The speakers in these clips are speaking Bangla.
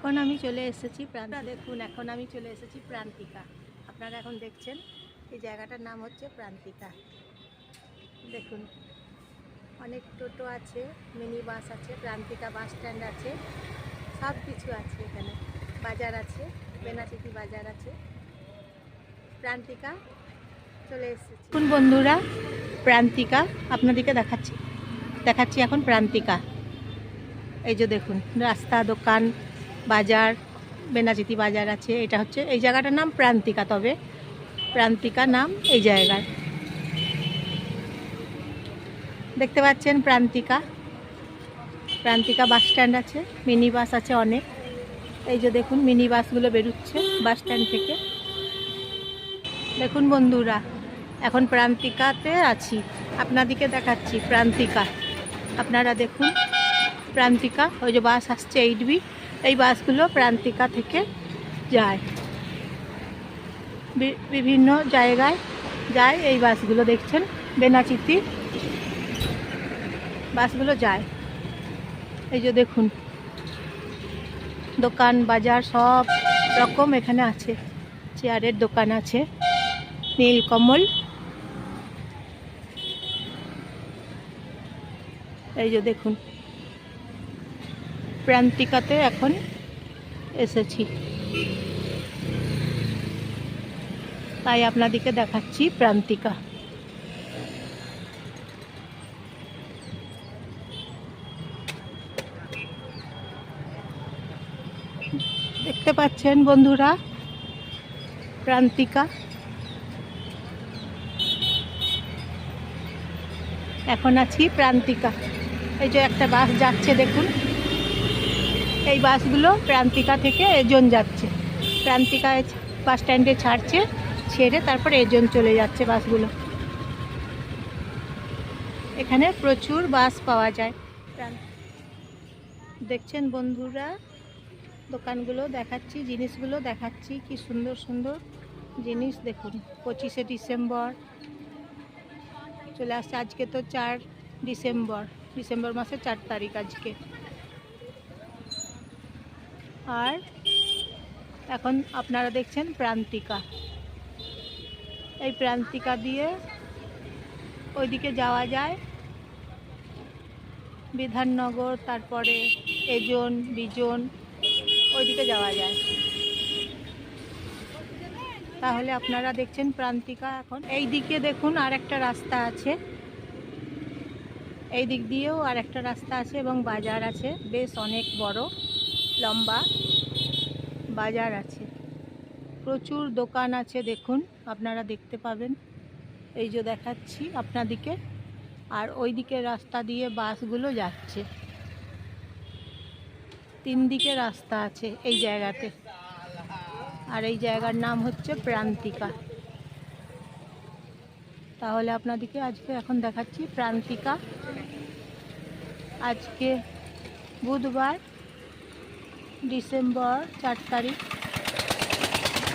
এখন আমি চলে এসেছি দেখুন, এখন আমি চলে এসেছি প্রান্তিকা। আপনারা এখন দেখছেন এই জায়গাটার নাম হচ্ছে প্রান্তিকা। দেখুন অনেক টোটো আছে, মিনি বাস আছে, প্রান্তিকা বাস স্ট্যান্ড আছে, সব কিছু আছে এখানে। বাজার আছে, বেনাচিতি বাজার আছে। প্রান্তিকা চলে এসেছি। দেখুন বন্ধুরা, প্রান্তিকা আপনাদেরকে দেখাচ্ছি এখন প্রান্তিকা। এই যে দেখুন রাস্তা, দোকান, বাজার, বেনাচিতি বাজার আছে। এটা হচ্ছে এই জায়গাটার নাম প্রান্তিকা। তবে প্রান্তিকা নাম এই জায়গার। দেখতে পাচ্ছেন প্রান্তিকা বাস স্ট্যান্ড আছে, মিনি বাস আছে অনেক। এই যে দেখুন মিনি বাসগুলো বেরোচ্ছে বাস স্ট্যান্ড থেকে। দেখুন বন্ধুরা, এখন প্রান্তিকাতে আছি, আপনাদেরকে দেখাচ্ছি প্রান্তিকা। আপনারা দেখুন প্রান্তিকা, ওই যে বাস আসছে 8B, এই বাসগুলো প্রান্তিকা থেকে যায়, বিভিন্ন জায়গায় যায় এই বাসগুলো। দেখছেন বেনাচিতি বাসগুলো যায়। এই যে দেখুন দোকান বাজার সব রকম এখানে আছে। চেয়ারের দোকান আছে, নীলকমল। এই যে দেখুন প্রান্তিকাতে এখন এসেছি, তাই আপনাদেরকে দেখাচ্ছি প্রান্তিকা। দেখতে পাচ্ছেন বন্ধুরা প্রান্তিকা। এখন আছি প্রান্তিকা। এই যে একটা বাস যাচ্ছে দেখুন, এই বাসগুলো প্রান্তিকা থেকে এজন যাচ্ছে। প্রান্তিকায় বাস স্ট্যান্ডে ছাড়ছে, ছেড়ে তারপরে এজন চলে যাচ্ছে বাসগুলো। এখানে প্রচুর বাস পাওয়া যায়। দেখছেন বন্ধুরা দোকানগুলো দেখাচ্ছি, জিনিসগুলো দেখাচ্ছি, কি সুন্দর সুন্দর জিনিস। দেখুন 25শে ডিসেম্বর চলে আসছে। আজকে তো 4 ডিসেম্বর মাসের 4 তারিখ আজকে। আর এখন আপনারা দেখছেন প্রান্তিকা। এই প্রান্তিকা দিয়ে ওইদিকে যাওয়া যায়, বিধাননগর, তারপরে এজন, বিজন, ওইদিকে যাওয়া যায়। তাহলে আপনারা দেখছেন প্রান্তিকা। এখন এই দিকে দেখুন আর একটা রাস্তা আছে, এই দিক দিয়েও আর একটা রাস্তা আছে এবং বাজার আছে, বেশ অনেক বড় লম্বা বাজার আছে। প্রচুর দোকান আছে, দেখুন আপনারা দেখতে পাবেন। এই যে দেখাচ্ছি আপনাদিকে। আর ওই দিকে রাস্তা দিয়ে বাসগুলো যাচ্ছে। 3 দিকে রাস্তা আছে এই জায়গাতে। আর এই জায়গার নাম হচ্ছে প্রান্তিকা। তাহলে আপনাদেরকে আজকে এখন দেখাচ্ছি প্রান্তিকা। আজকে বুধবার, ডিসেম্বর 4 তারিখ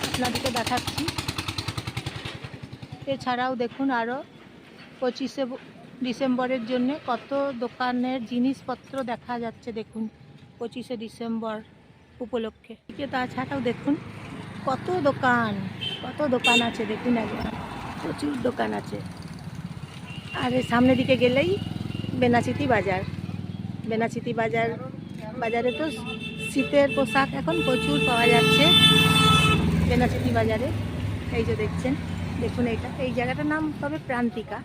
আপনাদেরকে দেখাচ্ছি। এছাড়াও দেখুন আরও 25শে ডিসেম্বরের জন্য কত দোকানের জিনিসপত্র দেখা যাচ্ছে। দেখুন 25শে ডিসেম্বর উপলক্ষে। তাছাড়াও দেখুন কত দোকান আছে। দেখুন একবার প্রচুর দোকান আছে। আর এই সামনের দিকে গেলেই বেনাচিতি বাজারে তো শীতের পোশাক এখন প্রচুর পাওয়া যাচ্ছে বেনাচিতি বাজারে। এই যে দেখুন এই জায়গাটার নাম তবে প্রান্তিকা।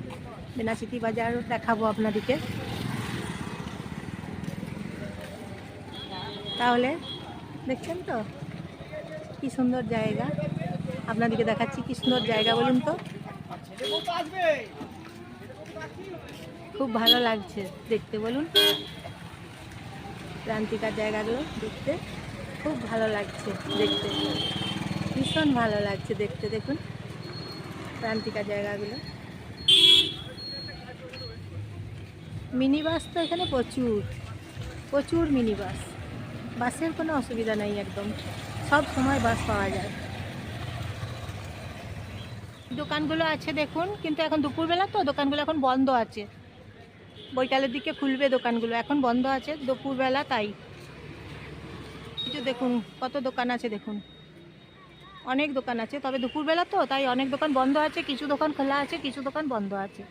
বেনাচিতি বাজার দেখাবো আপনাদেরকে। তাহলে দেখছেন তো কি সুন্দর জায়গা। আপনাদেরকে দেখাচ্ছি কি সুন্দর জায়গা, বলুন তো। খুব ভালো লাগছে দেখতে, বলুন। প্রান্তিকার জায়গাগুলো দেখতে খুব ভালো লাগছে দেখতে, ভীষণ ভালো লাগছে দেখতে। দেখুন প্রান্তিকার জায়গাগুলো। মিনি বাস তো এখানে প্রচুর মিনি বাসের কোনো অসুবিধা নেই, একদম সব সময় বাস পাওয়া যায়। দোকানগুলো আছে দেখুন, কিন্তু এখন দুপুরবেলা তো দোকানগুলো এখন বন্ধ আছে। বৈকালের দিকে খুলবে দোকানগুলো, এখন বন্ধ আছে দুপুরবেলা, তাই যে দেখুন কত দোকান আছে, দেখুন অনেক দোকান আছে, তবে দুপুরবেলা তো তাই অনেক দোকান বন্ধ আছে, কিছু দোকান খোলা আছে, কিছু দোকান বন্ধ আছে,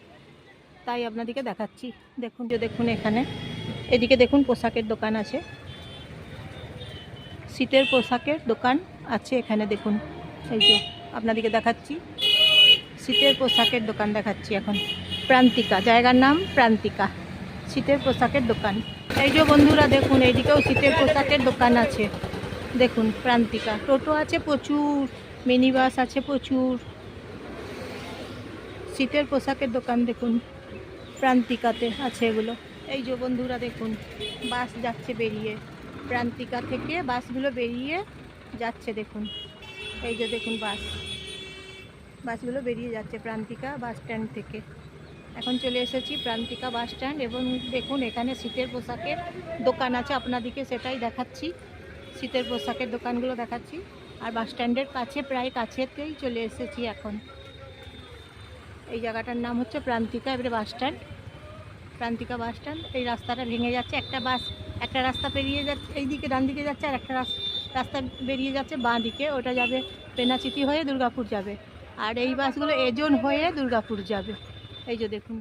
তাই আপনাদেরকে দেখাচ্ছি। দেখুন যে দেখুন এখানে এদিকে দেখুন পোশাকের দোকান আছে, শীতের পোশাকের দোকান আছে এখানে দেখুন। এই যে আপনাদেরকে দেখাচ্ছি শীতের পোশাকের দোকান দেখাচ্ছি এখন। প্রান্তিকা, জায়গার নাম প্রান্তিকা, শীতের পোশাকের দোকান। এই যে বন্ধুরা দেখুন এইদিকেও শীতের পোশাকের দোকান আছে, দেখুন প্রান্তিকা। টোটো আছে প্রচুর, মিনি বাস আছে প্রচুর, শীতের পোশাকের দোকান দেখুন প্রান্তিকাতে আছে এগুলো। এই যে বন্ধুরা দেখুন বাস যাচ্ছে বেরিয়ে, প্রান্তিকা থেকে বাসগুলো বেরিয়ে যাচ্ছে দেখুন। এই যে দেখুন বাসগুলো বেরিয়ে যাচ্ছে প্রান্তিকা বাস স্ট্যান্ড থেকে। এখন চলে এসেছি প্রান্তিকা বাস স্ট্যান্ড এবং দেখুন এখানে শীতের পোশাকের দোকান আছে, আপনাদেরকে সেটাই দেখাচ্ছি, শীতের পোশাকের দোকানগুলো দেখাচ্ছি। আর বাস স্ট্যান্ডের কাছে প্রায় কাছেতেই চলে এসেছি এখন। এই জায়গাটার নাম হচ্ছে প্রান্তিকা, এবারে bus stand, Prantika bus stand. এই রাস্তাটা ভেঙে যাচ্ছে, একটা রাস্তা পেরিয়ে যাচ্ছে এইদিকে ডান দিকে যাচ্ছে, আর একটা রাস্তা বেরিয়ে যাচ্ছে বাঁ দিকে, ওটা যাবে পেনাচিতি হয়ে দুর্গাপুর যাবে, আর এই বাসগুলো এজন হয়ে দুর্গাপুর যাবে। এই যে দেখুন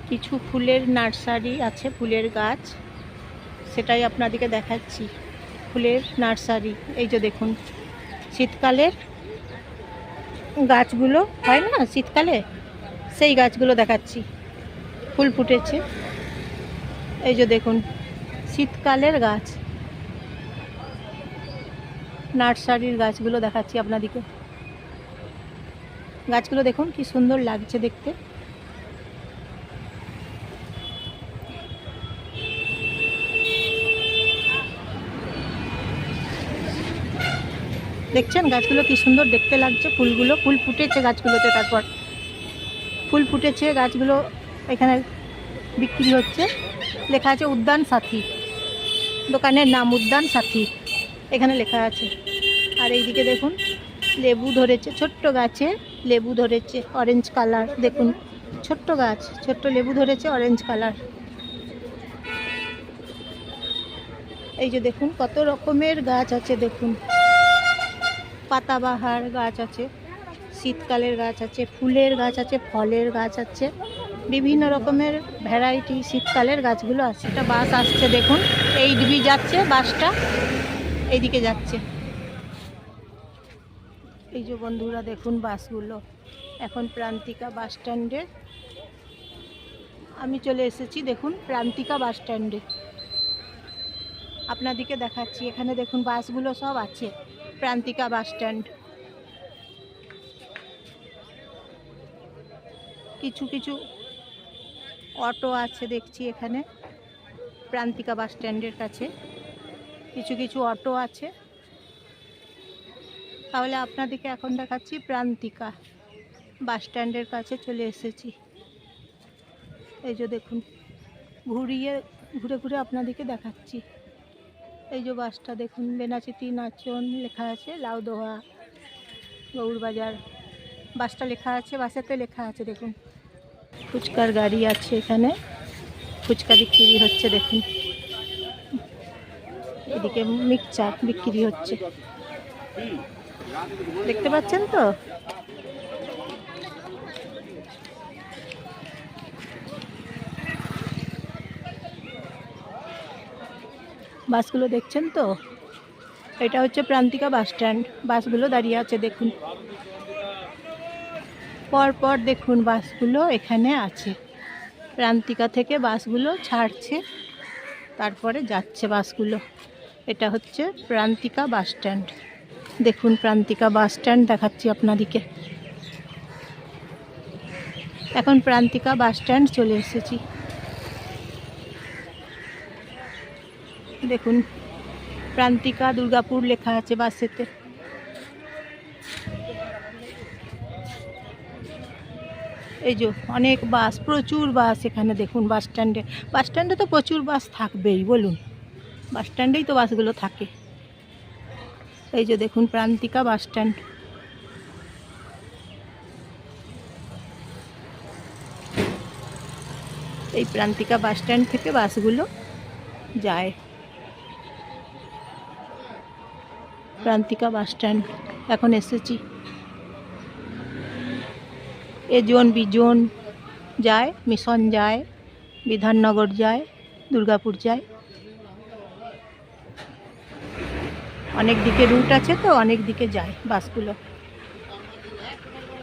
কিছু ফুলের নার্সারি আছে, ফুলের গাছ, সেটাই আপনাদেরকে দেখাচ্ছি, ফুলের নার্সারি। এই যে দেখুন শীতকালের গাছগুলো হয় না শীতকালে, সেই গাছগুলো দেখাচ্ছি, ফুল ফুটেছে। এই যে দেখুন শীতকালের গাছ, নার্সারির গাছগুলো দেখাচ্ছি আপনাদেরকে। গাছগুলো দেখুন কি সুন্দর লাগছে দেখতে। দেখছেন গাছগুলো কি সুন্দর দেখতে লাগছে, ফুলগুলো, ফুল ফুটেছে গাছগুলোতে, তারপর ফুল ফুটেছে গাছগুলো, এখানে বিক্রি হচ্ছে, লেখা আছে উদ্যান সাথী, দোকানের নাম উদ্যান সাথী এখানে লেখা আছে। আর এইদিকে দেখুন লেবু ধরেছে, ছোট্ট গাছে লেবু ধরেছে অরেঞ্জ কালার, দেখুন ছোট্ট গাছ, ছোট্ট লেবু ধরেছে অরেঞ্জ কালার। এই যে দেখুন কত রকমের গাছ আছে, দেখুন পাতাবাহার গাছ আছে, শীতকালের গাছ আছে, ফুলের গাছ আছে, ফলের গাছ আছে, বিভিন্ন রকমের ভ্যারাইটি শীতকালের গাছগুলো আছে। একটা বাস আসছে দেখুন, এই দিকে যাচ্ছে বাসটা, এইদিকে যাচ্ছে। এই যে বন্ধুরা দেখুন বাসগুলো, এখন প্রান্তিকা বাস স্ট্যান্ডে আমি চলে এসেছি, দেখুন প্রান্তিকা বাস স্ট্যান্ডে আপনাদেরকে দেখাচ্ছি। এখানে দেখুন বাসগুলো সব আছে, প্রান্তিকা বাস স্ট্যান্ড। কিছু কিছু অটো আছে দেখছি এখানে প্রান্তিকা বাস স্ট্যান্ডের কাছে, কিছু কিছু অটো আছে। তাহলে আপনাদেরকে এখন দেখাচ্ছি প্রান্তিকা বাস স্ট্যান্ডের কাছে চলে এসেছি। এই যে দেখুন ঘুরে ঘুরে আপনাদেরকে দেখাচ্ছি। এই যে বাসটা দেখুন বেনাচিতি নাচন লেখা আছে, লাউদোহা গৌড়বাজার বাসটা লেখা আছে, বাসেতে লেখা আছে। দেখুন ফুচকার গাড়ি আছে এখানে, ফুচকা বিক্রি হচ্ছে দেখুন, এদিকে মিক্সচার বিক্রি হচ্ছে, দেখতে পাচ্ছেন তো। বাসগুলো দেখছেন তো, এটা হচ্ছে প্রান্তিকা বাস স্ট্যান্ড, বাসগুলো দাঁড়িয়ে আছে দেখুন, পরপর দেখুন বাসগুলো এখানে আছে, প্রান্তিকা থেকে বাসগুলো ছাড়ছে তারপরে যাচ্ছে বাসগুলো। এটা হচ্ছে প্রান্তিকা বাস স্ট্যান্ড, দেখুন প্রান্তিকা বাস স্ট্যান্ড দেখাচ্ছি আপনাদেরকে। এখন প্রান্তিকা বাস স্ট্যান্ড চলে এসেছি, দেখুন প্রান্তিকা দুর্গাপুর লেখা আছে বাসেতে। এই যে অনেক বাস, প্রচুর বাস এখানে দেখুন বাস স্ট্যান্ডে। বাস স্ট্যান্ডে তো প্রচুর বাস থাকবেই, বলুন বাস স্ট্যান্ডেই তো বাসগুলো থাকে। এই যে দেখুন প্রান্তিকা বাস স্ট্যান্ড, এই প্রান্তিকা বাস স্ট্যান্ড থেকে বাসগুলো যায়। প্রান্তিকা বাস স্ট্যান্ড এখন এসেছি। এ জোন বি জোন যায়, মিশন যায়, বিধাননগর যায়, দুর্গাপুর যায়। অনেক দিকে রুট আছে তো, অনেক দিকে যায় বাসগুলো,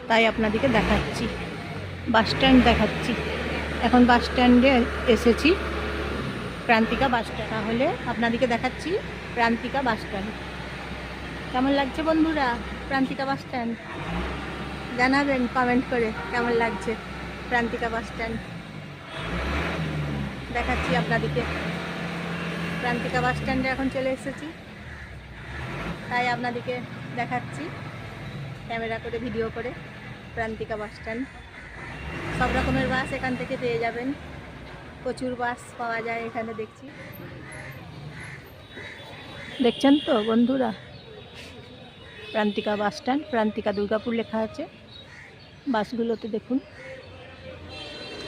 তাই আপনাদেরকে দেখাচ্ছি। বাস স্ট্যান্ড দেখাচ্ছি। এখন বাস স্ট্যান্ডে এসেছি, প্রান্তিকা বাস স্ট্যান্ড। তাহলে আপনাদেরকে দেখাচ্ছি প্রান্তিকা বাস স্ট্যান্ড। কেমন লাগছে বন্ধুরা প্রান্তিকা বাস স্ট্যান্ড? জানাবেন কমেন্ট করে কেমন লাগছে প্রান্তিকা বাস স্ট্যান্ড। দেখাচ্ছি আপনাদেরকে। প্রান্তিকা বাস স্ট্যান্ডে এখন চলে এসেছি, তাই আপনাদেরকে দেখাচ্ছি ক্যামেরা করে, ভিডিও করে। প্রান্তিকা বাস স্ট্যান্ড, সব রকমের বাস এখান থেকে পেয়ে যাবেন। প্রচুর বাস পাওয়া যায় এখানে, দেখছি। দেখছেন তো বন্ধুরা, প্রান্তিকা বাস স্ট্যান্ড, প্রান্তিকা দুর্গাপুর লেখা আছে বাসগুলোতে। দেখুন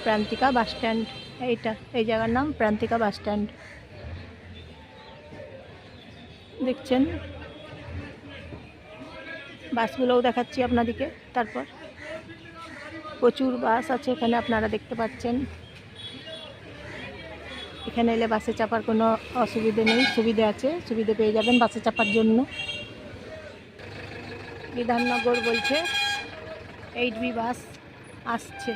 প্রান্তিকা বাস স্ট্যান্ড, এইটা, এই জায়গার নাম প্রান্তিকা বাস স্ট্যান্ড। দেখছেন, বাসগুলোও দেখাচ্ছি আপনাদেরকে। তারপর প্রচুর বাস আছে এখানে, আপনারা দেখতে পাচ্ছেন। এখানে এলে বাসে চাপার কোনো অসুবিধে নেই, সুবিধে আছে, সুবিধে পেয়ে যাবেন বাসে চাপার জন্য। বিধাননগর বলছে 8B বাস আসছে।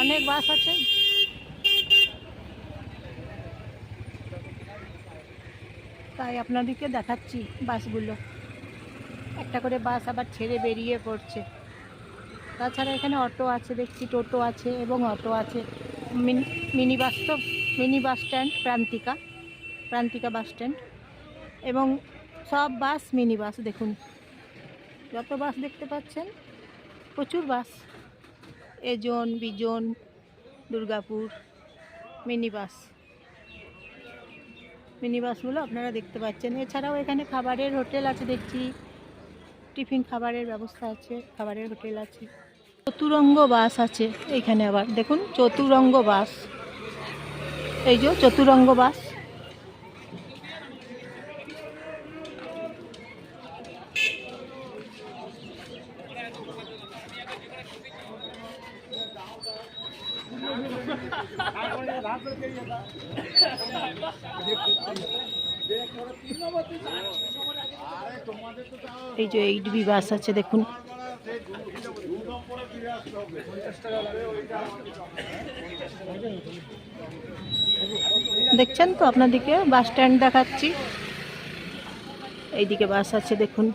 অনেক বাস আছে, তাই আপনাদেরকে দেখাচ্ছি বাসগুলো। একটা করে বাস আবার ছেড়ে বেরিয়ে পড়ছে। তাছাড়া এখানে অটো আছে দেখছি, টোটো আছে এবং অটো আছে। মিনি বাস, তো mini bus stand Prantika, Prantika bus stand. এবং সব বাস মিনি বাস। দেখুন যত বাস দেখতে পাচ্ছেন, প্রচুর bus. A zone, B zone, Durgapur, mini bus. Mini বাসগুলো আপনারা দেখতে পাচ্ছেন। এছাড়াও এখানে খাবারের হোটেল আছে দেখছি, টিফিন খাবারের ব্যবস্থা আছে, খাবারের হোটেল আছে। চতুরঙ্গ বাস আছে এইখানে, আবার দেখুন চতুরঙ্গ বাস, এই যে চতুরঙ্গ বাস। এই যে 8B বাস আছে দেখুন। দেখছেন তো, আপনাদেরকে বাস স্ট্যান্ড দেখাচ্ছি। এইদিকে বাস আছে দেখুন।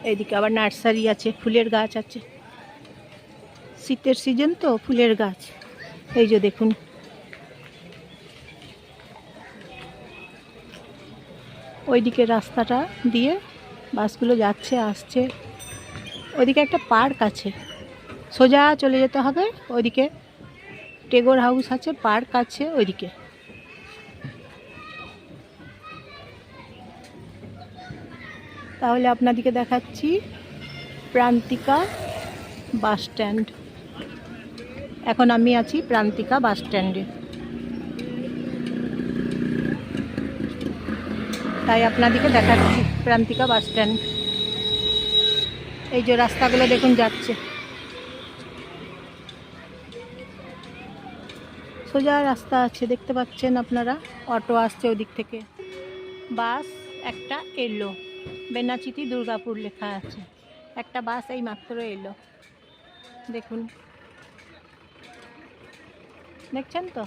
এইদিকে আবার নার্সারি আছে, ফুলের গাছ আছে। শীতের সিজন তো, ফুলের গাছ। এই যে দেখুন, ওইদিকে রাস্তাটা দিয়ে বাসগুলো যাচ্ছে আসছে। ওইদিকে একটা পার্ক আছে, সোজা চলে যেতে হবে। ওইদিকে টেগোর হাউস আছে, পার্ক আছে ওইদিকে। তাহলে আপনাদেরকে দেখাচ্ছি প্রান্তিকা বাস স্ট্যান্ড। এখন আমি আছি প্রান্তিকা বাস স্ট্যান্ডে, তাই আপনাদেরকে দেখাচ্ছি প্রান্তিকা বাস স্ট্যান্ড। এই যে রাস্তাগুলো দেখুন যাচ্ছে, সোজা রাস্তা আছে, দেখতে পাচ্ছেন আপনারা। অটো আসছে ওদিক থেকে। বাস একটা এলো, বেনাচিতি দুর্গাপুর লেখা আছে। একটা বাস এই মাত্র এলো, দেখুন। দেখছেন তো,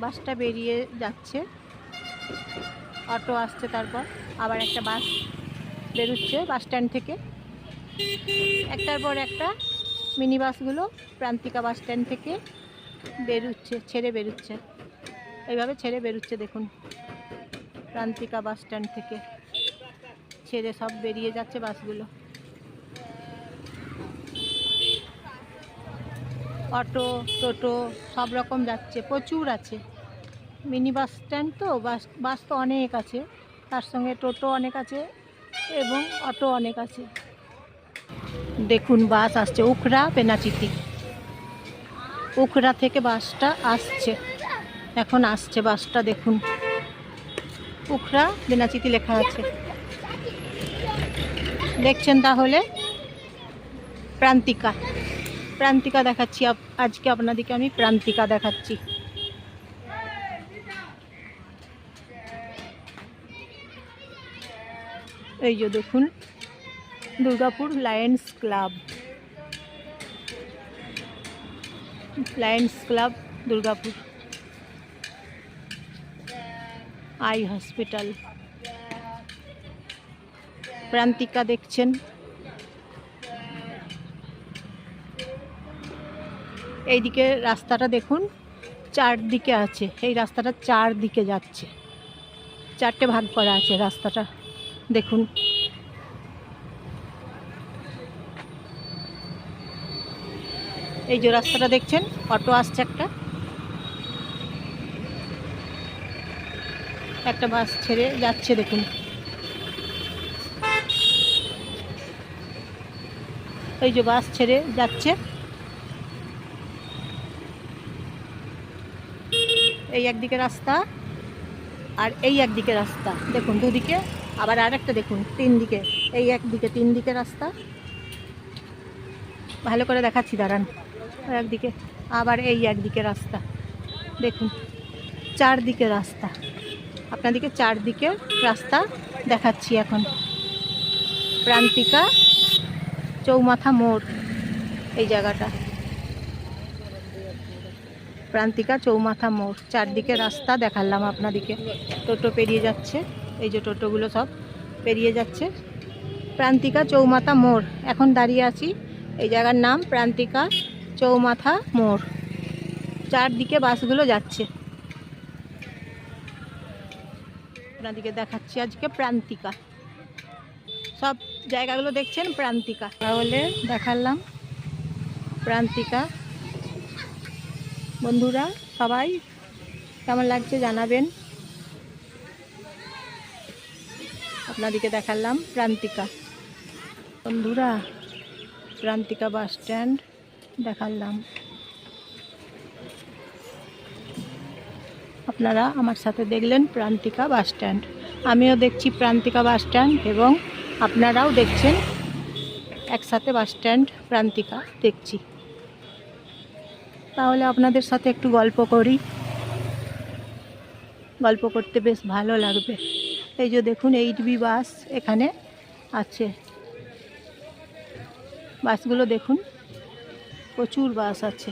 বাসটা বেরিয়ে যাচ্ছে, অটো আসছে, তারপর আবার একটা বাস বেরোচ্ছে বাস স্ট্যান্ড থেকে। একটার পর একটা মিনি বাসগুলো প্রান্তিকা বাস স্ট্যান্ড থেকে বেরোচ্ছে, ছেড়ে বেরোচ্ছে। এইভাবে ছেড়ে বেরোচ্ছে দেখুন, প্রান্তিকা বাস স্ট্যান্ড থেকে ছেড়ে সব বেরিয়ে যাচ্ছে বাসগুলো। অটো টোটো সব রকম যাচ্ছে, প্রচুর আছে। মিনি বাস স্ট্যান্ড তো, বাস তো অনেক আছে, তার সঙ্গে টোটো অনেক আছে এবং অটো অনেক আছে। দেখুন বাস আসছে উখড়া পেনাচিতি, উখড়া থেকে বাসটা আসছে, এখন আসছে বাসটা। দেখুন উখড়া বেনাচিতি লেখা আছে, দেখছেন তাহলে। প্রান্তিকা, প্রান্তিকা দেখাচ্ছি আজকে আপনাদেরকে, আমি প্রান্তিকা দেখাচ্ছি। এই যে দেখুন Durgapur Lions club, Lions club Durgapur, eye hospital, Prantika দেখছেন। এইদিকে রাস্তাটা দেখুন, চারদিকে আছে, এই রাস্তাটা চারদিকে যাচ্ছে, চারটে ভাগ করা আছে রাস্তাটা। দেখুন এই যে রাস্তাটা দেখছেন, অটো আসছে একটা বাস ছেড়ে যাচ্ছে। দেখুন এই যে বাস ছেড়ে যাচ্ছে, এই একদিকে রাস্তা আর এই একদিকে রাস্তা। দেখুন দুদিকে, আবার আর একটা দেখুন তিন দিকে, এই একদিকে তিন দিকে রাস্তা। ভালো করে দেখাচ্ছি দাঁড়ান। একদিকে আবার এই একদিকে রাস্তা, দেখুন চারদিকে রাস্তা, আপনাদেরকে চারদিকে রাস্তা দেখাচ্ছি এখন। প্রান্তিকা চৌমাথা মোড়, এই জায়গাটা প্রান্তিকা চৌমাথা মোড়, চারদিকে রাস্তা দেখালাম আপনাদেরকে। টোটো পেরিয়ে যাচ্ছে, এই যে টোটোগুলো সব পেরিয়ে যাচ্ছে। প্রান্তিকা চৌমাথা মোড়, এখন দাঁড়িয়ে আছি, এই জায়গার নাম প্রান্তিকা চৌমাথা মোড়, চারদিকে বাসগুলো যাচ্ছে। আপনাদেরকে দেখাচ্ছি আজকে প্রান্তিকা, সব জায়গাগুলো দেখছেন প্রান্তিকা। তাহলে দেখালাম প্রান্তিকা। বন্ধুরা সবাই কেমন লাগছে জানাবেন। আপনাদেরকে দেখালাম প্রান্তিকা। বন্ধুরা প্রান্তিকা বাস স্ট্যান্ড দেখালাম, আপনারা আমার সাথে দেখলেন প্রান্তিকা বাস স্ট্যান্ড। আমিও দেখছি প্রান্তিকা বাস স্ট্যান্ড এবং আপনারাও দেখছেন, একসাথে বাস স্ট্যান্ড প্রান্তিকা দেখছি। তাহলে আপনাদের সাথে একটু গল্প করি, গল্প করতে বেশ ভালো লাগবে। এই যে দেখুন 8B বাস এখানে আছে, বাসগুলো দেখুন প্রচুর বাস আছে।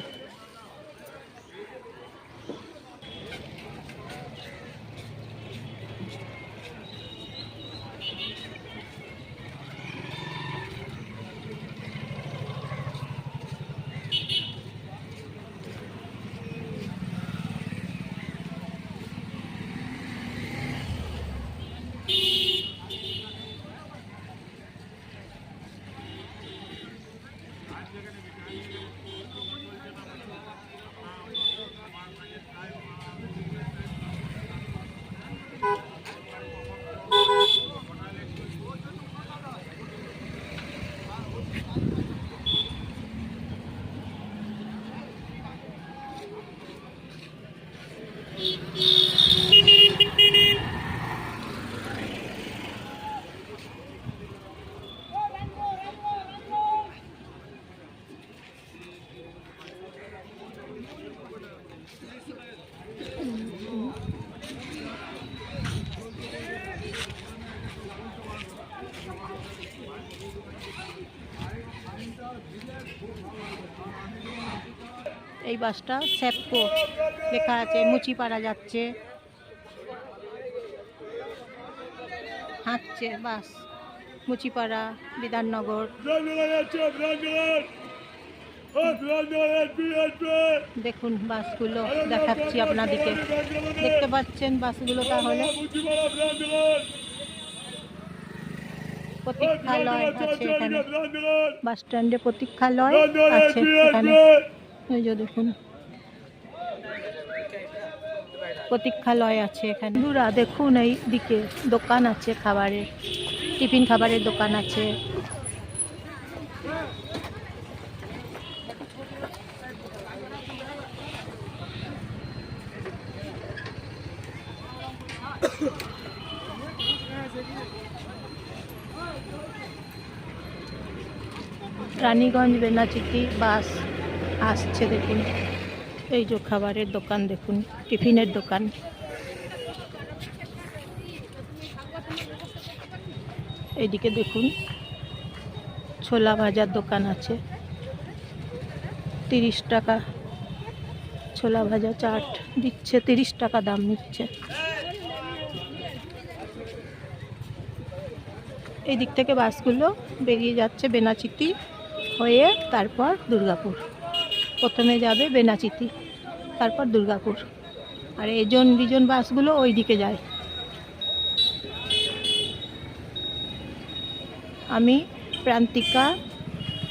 এই বাসটা স্যাপকো লেখা আছে, মুচিপাড়া যাচ্ছে, হাঁটছে বাস, মুচিপাড়া বিধাননগর। দেখুন বাসগুলো দেখাচ্ছি আপনাদেরকে, দেখতে পাচ্ছেন বাসগুলো। তাহলে প্রতীক্ষালয় আছে এখানে, বাস স্ট্যান্ডে প্রতীক্ষালয় আছে এখানে। ওই যে দেখুন প্রতীক্ষালয় আছে এখানে। বন্ধুরা দেখুন এই দিকে দোকান আছে খাবারের, টিফিন খাবারের দোকান আছে। রানীগঞ্জ বেনাচিতি বাস আসছে দেখুন। এই যে খাবারের দোকান দেখুন, টিফিনের দোকান। এইদিকে দেখুন ছোলা ভাজার দোকান আছে, 30 টাকা ছোলা ভাজা চাট দিচ্ছে, 30 টাকা দাম নিচ্ছে। এই দিক থেকে বাসগুলো বেরিয়ে যাচ্ছে বেনাচিতি হয়ে, তারপর দুর্গাপুর। প্রথমে যাবে বেনাচিতি, তারপর দুর্গাপুর। আর এজন বিজন বাসগুলো ওই দিকে যায়। আমি প্রান্তিকা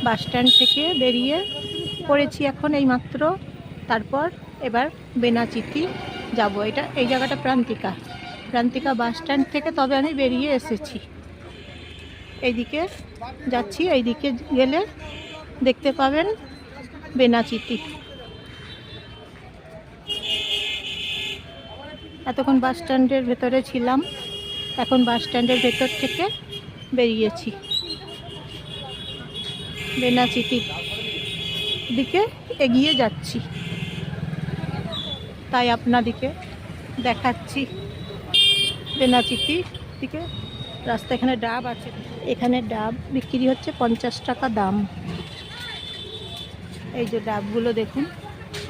বাস স্ট্যান্ড থেকে বেরিয়ে পড়েছি এখন এই মাত্র। তারপর এবার বেনাচিতি যাব। এই জায়গাটা প্রান্তিকা বাস স্ট্যান্ড থেকে তবে আমি বেরিয়ে এসেছি। এইদিকে যাচ্ছি, এইদিকে গেলে দেখতে পাবেন বেনাচিতি। এতক্ষণ বাস স্ট্যান্ডের ভেতরে ছিলাম, এখন বাস স্ট্যান্ডের ভেতর থেকে বেরিয়েছি, বেনাচিতির দিকে এগিয়ে যাচ্ছি। তাই আপনাদেরকে দেখাচ্ছি বেনাচিতির দিকে রাস্তা। এখানে ডাব আছে, এখানে ডাব বিক্রি হচ্ছে 50 টাকা দাম। এই যে ডাবগুলো দেখুন,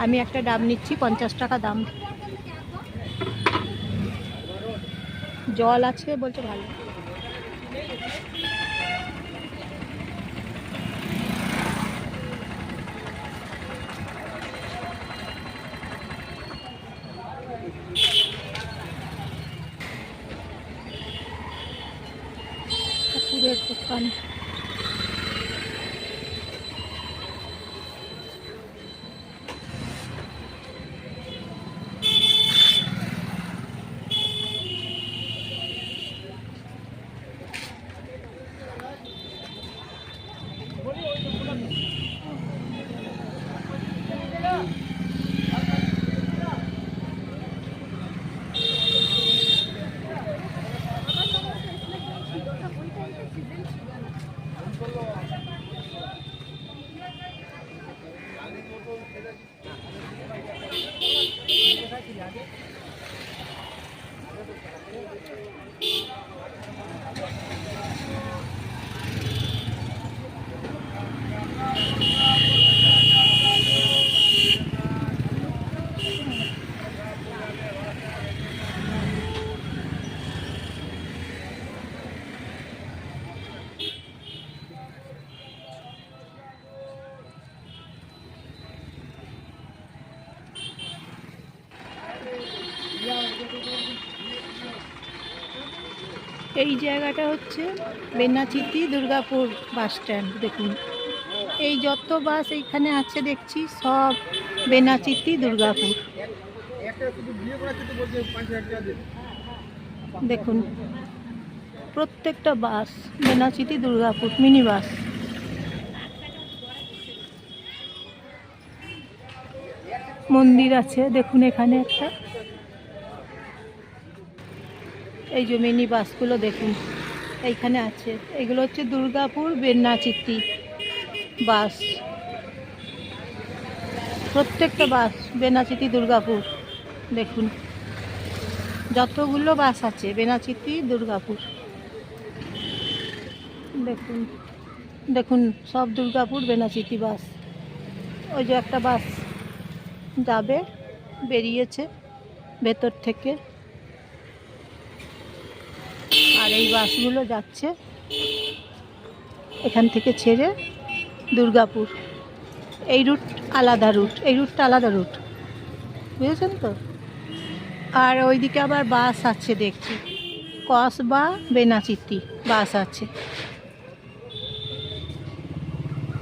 আমি একটা ডাব নিচ্ছি 50 টাকা দাম। জল আছে বলছে ভালো। ঠাকুরের দোকান, এই জায়গাটা হচ্ছে বেনাচিতি দুর্গাপুর বাস স্ট্যান্ড। দেখুন এই যত বাস এইখানে আছে দেখছি সব বেনাচিতি দুর্গাপুর। দেখুন প্রত্যেকটা বাস বেনাচিতি দুর্গাপুর মিনি বাস। মন্দির আছে দেখুন এখানে একটা। এই যে মিনি বাসগুলো দেখুন এইখানে আছে, এগুলো হচ্ছে দুর্গাপুর বেনাচিতি বাস। প্রত্যেকটা বাস বেনাচিতি দুর্গাপুর। দেখুন যতগুলো বাস আছে বেনাচিতি দুর্গাপুর। দেখুন দেখুন সব দুর্গাপুর বেনাচিতি বাস। ওই যে একটা বাস যাবে, বেরিয়েছে ভেতর থেকে। আর এই বাসগুলো যাচ্ছে এখান থেকে ছেড়ে দুর্গাপুর। এই রুট আলাদা রুট, এই রুটটা আলাদা রুট, বুঝেছেন তো। আর ওইদিকে আবার বাস আছে দেখছি, কসবা বেনাচিতি বাস আছে।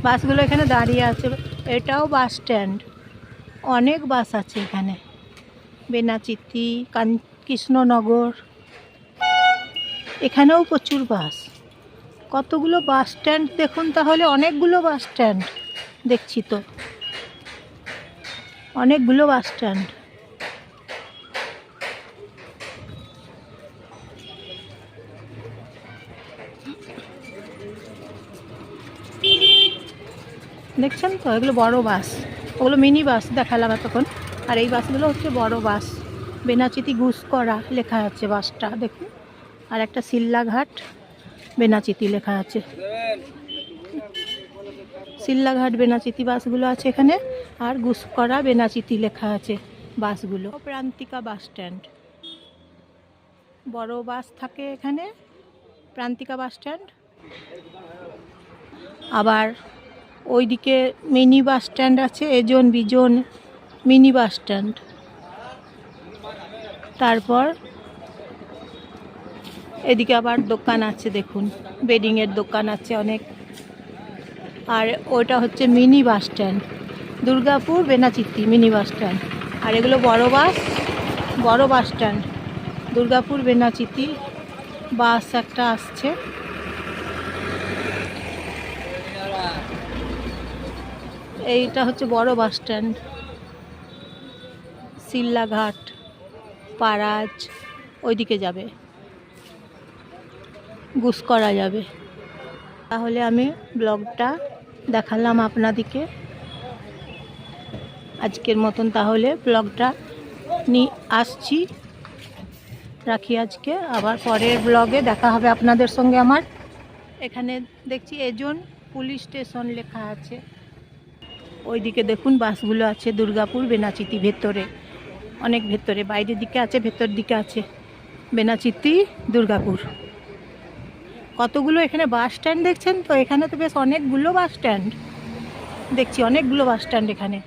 বাসগুলো এখানে দাঁড়িয়ে আছে। এটাও বাস স্ট্যান্ড, অনেক বাস আছে এখানে। বেনাচিতি, কৃষ্ণনগর, এখানেও প্রচুর বাস। কতগুলো বাস স্ট্যান্ড দেখুন তাহলে, অনেকগুলো বাস স্ট্যান্ড দেখছি তো, অনেকগুলো বাস স্ট্যান্ড। দেখছেন তো, এগুলো বড় বাস, ওগুলো মিনি বাস দেখালাম এতক্ষণ। আর এই বাসগুলো হচ্ছে বড় বাস। বেনাচিতি গুসকরা লেখা আছে বাসটা দেখুন, আর একটা সিল্লাঘাট বেনাচিতি লেখা আছে। সিল্লাঘাট বেনাচিতি বাসগুলো আছে এখানে, আর গুসকরা বেনাচিতি লেখা আছে বাসগুলো। প্রান্তিকা বাস স্ট্যান্ড, বড় বাস থাকে এখানে, প্রান্তিকা বাস স্ট্যান্ড। আবার ওইদিকে মিনি বাস স্ট্যান্ড আছে, এজন বিজন মিনি বাস স্ট্যান্ড। তারপর এদিকে আবার দোকান আছে দেখুন, বেডিংয়ের দোকান আছে অনেক। আর ওটা হচ্ছে mini bus stand, Durgapur Benachiti mini bus stand. আর এগুলো বড় বাস, বড় bus stand, Durgapur Benachiti bus একটা আসছে। এইটা হচ্ছে বড় বাস স্ট্যান্ড। সিল্লাঘাট, পারাজ ওইদিকে যাবে, গুসকরা যাবে। তাহলে আমি ব্লগটা দেখালাম আপনাদিকে আজকের মতন। তাহলে ব্লগটা নিয়ে আসছি, রাখি আজকে। আবার পরের ব্লগে দেখা হবে আপনাদের সঙ্গে আমার। এখানে দেখছি এজন পুলিশ স্টেশন লেখা আছে। ওইদিকে দেখুন বাসগুলো আছে, দুর্গাপুর বেনাচিতি ভেতরে, অনেক ভেতরে, বাইরের দিকে আছে, ভেতর দিকে আছে, বেনাচিতি দুর্গাপুর। কতগুলো এখানে বাস স্ট্যান্ড দেখছেন তো, এখানে তো বেশ অনেকগুলো বাস স্ট্যান্ড দেখছি, অনেকগুলো বাস স্ট্যান্ড এখানে।